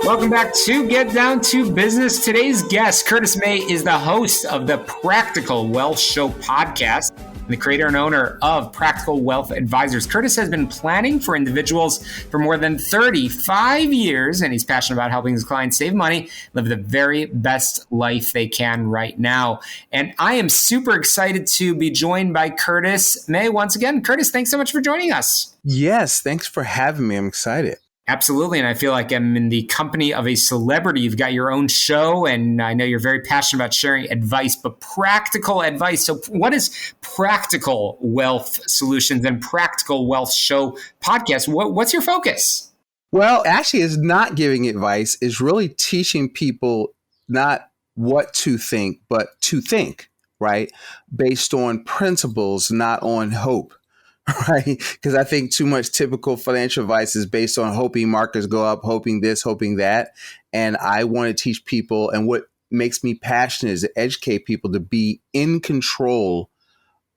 Welcome back to Get Down to Business. Today's guest, Curtis May, is the host of the Practical Wealth Show podcast and the creator and owner of Practical Wealth Advisors. Curtis has been planning for individuals for more than 35 years, and he's passionate about helping his clients save money, live the very best life they can right now. And I am super excited to be joined by Curtis May once again. Curtis, thanks so much for joining us. Yes, thanks for having me. I'm excited. Absolutely. And I feel like I'm in the company of a celebrity. You've got your own show, and I know you're very passionate about sharing advice, but practical advice. So what is Practical Wealth Solutions and Practical Wealth Show podcast? What's your focus? Well, actually, it's not giving advice. It's really teaching people not what to think, but to think, right? Based on principles, not on hope. Right. Because I think too much typical financial advice is based on hoping markets go up, hoping this, hoping that. And I want to teach people, and what makes me passionate is to educate people to be in control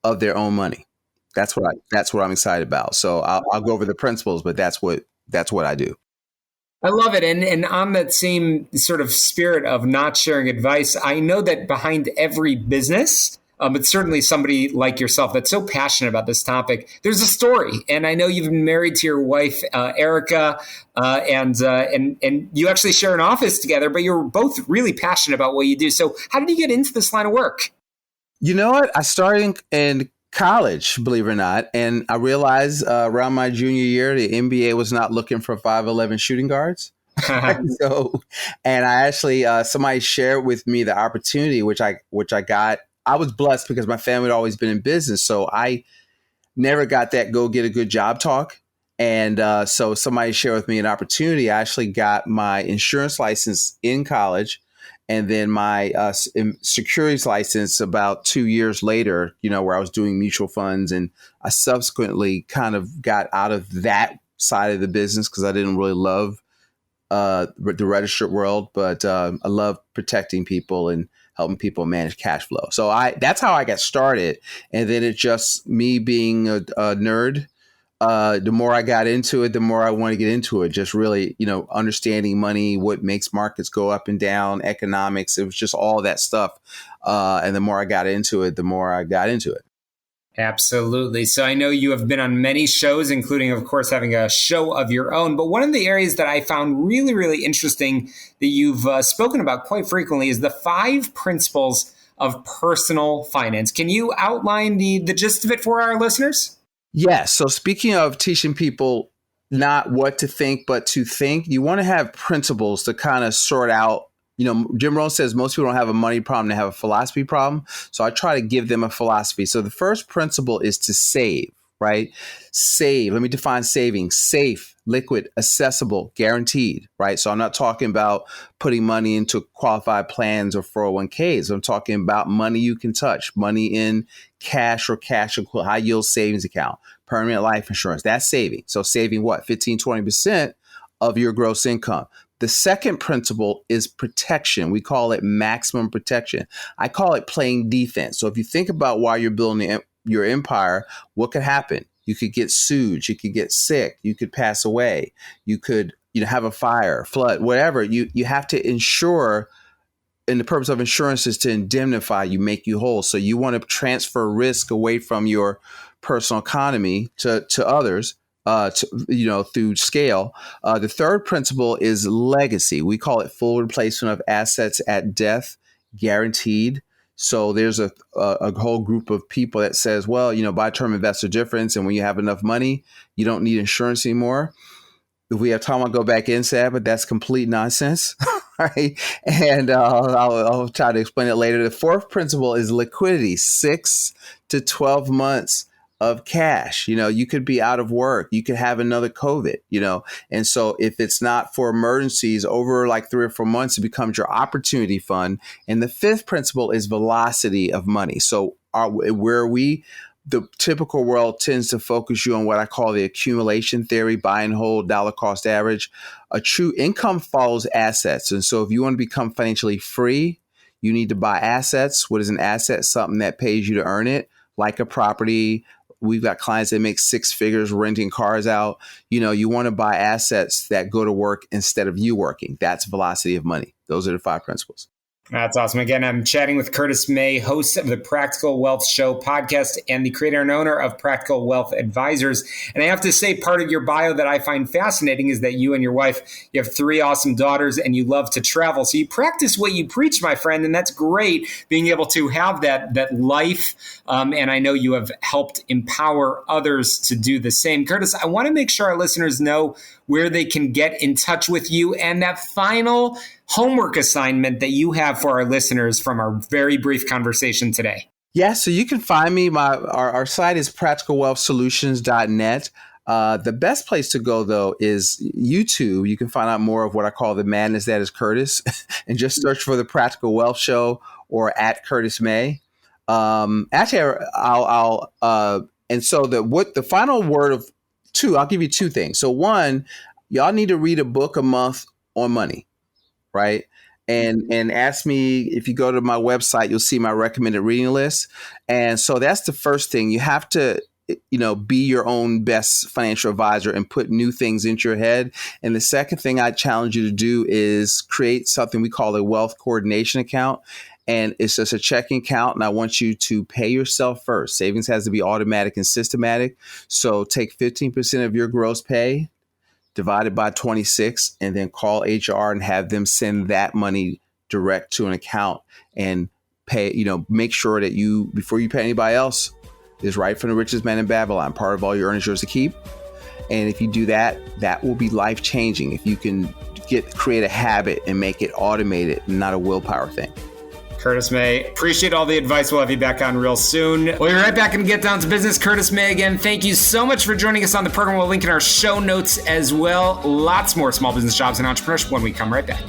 of their own money. That's what I'm excited about. So I'll go over the principles, but that's what I do. I love it. And on that same sort of spirit of not sharing advice, I know that behind every business, but certainly somebody like yourself that's so passionate about this topic, there's a story. And I know you've been married to your wife, Erica, and you actually share an office together, but you're both really passionate about what you do. So how did you get into this line of work? You know what? I started in college, believe it or not, and I realized around my junior year, the NBA was not looking for 5'11" shooting guards. And I actually, somebody shared with me the opportunity, which I got. I was blessed because my family had always been in business. So I never got that go get a good job talk. And so somebody shared with me an opportunity. I actually got my insurance license in college, and then my securities license about 2 years later, where I was doing mutual funds. And I subsequently kind of got out of that side of the business because I didn't really love the registered world, but I love protecting people and helping people manage cash flow. So that's how I got started. And then it's just me being a nerd. The more I got into it, the more I want to get into it. Just really, understanding money, what makes markets go up and down, economics. It was just all that stuff. And the more I got into it, the more I got into it. Absolutely. So I know you have been on many shows, including, of course, having a show of your own. But one of the areas that I found really, really interesting that you've spoken about quite frequently is the 5 principles of personal finance. Can you outline the gist of it for our listeners? Yes. So speaking of teaching people not what to think, but to think, you want to have principles to kind of sort out. Jim Rohn says most people don't have a money problem, they have a philosophy problem. So I try to give them a philosophy. So the first principle is to save, right? Save. Let me define saving. Safe, liquid, accessible, guaranteed, right? So I'm not talking about putting money into qualified plans or 401ks. I'm talking about money you can touch, money in cash or cash equivalent, high yield savings account, permanent life insurance. That's saving. So saving what? 15, 20% of your gross income. The second principle is protection. We call it maximum protection. I call it playing defense. So if you think about why you're building your empire, what could happen? You could get sued. You could get sick. You could pass away. You could have a fire, flood, whatever. You have to insure, and the purpose of insurance is to indemnify you, make you whole. So you want to transfer risk away from your personal economy to others. Through scale. The third principle is legacy. We call it full replacement of assets at death, guaranteed. So there's a whole group of people that says, well, buy term investor difference. And when you have enough money, you don't need insurance anymore. If we have time, I'll go back into that, but that's complete nonsense. Right. And I'll try to explain it later. The fourth principle is liquidity, 6 to 12 months of cash. You could be out of work. You could have another COVID, and so if it's not for emergencies over like 3 or 4 months, it becomes your opportunity fund. And the fifth principle is velocity of money. So the typical world tends to focus you on what I call the accumulation theory, buy and hold, dollar cost average. A true income follows assets. And so if you want to become financially free, you need to buy assets. What is an asset? Something that pays you to earn it, like a property, we've got clients that make six figures renting cars out. You want to buy assets that go to work instead of you working. That's velocity of money. Those are the 5 principles. That's awesome. Again, I'm chatting with Curtis May, host of the Practical Wealth Show podcast and the creator and owner of Practical Wealth Advisors. And I have to say, part of your bio that I find fascinating is that you and your wife, you have 3 awesome daughters and you love to travel. So you practice what you preach, my friend, and that's great, being able to have that life. And I know you have helped empower others to do the same. Curtis, I want to make sure our listeners know where they can get in touch with you and that final homework assignment that you have for our listeners from our very brief conversation today. Yeah, so you can find me. Our site is practicalwealthsolutions.net. The best place to go, though, is YouTube. You can find out more of what I call the madness that is Curtis, and just search for the Practical Wealth Show or at Curtis May. Actually, I'll and so the final word of 2, I'll give you 2 things. So 1, y'all need to read a book a month on money, right? And ask me, if you go to my website, you'll see my recommended reading list. And so that's the first thing. You have to, be your own best financial advisor and put new things into your head. And the second thing I challenge you to do is create something we call a wealth coordination account. And it's just a checking account. And I want you to pay yourself first. Savings has to be automatic and systematic. So take 15% of your gross pay, divided by 26, and then call HR and have them send that money direct to an account and pay, make sure that you, before you pay anybody else, is right from the richest man in Babylon. Part of all your earnings yours to keep. And if you do that, that will be life changing. If you can create a habit and make it automated, not a willpower thing. Curtis May, appreciate all the advice. We'll have you back on real soon. We'll be right back and get down to business. Curtis May again, thank you so much for joining us on the program. We'll link in our show notes as well. Lots more small business jobs and entrepreneurship when we come right back.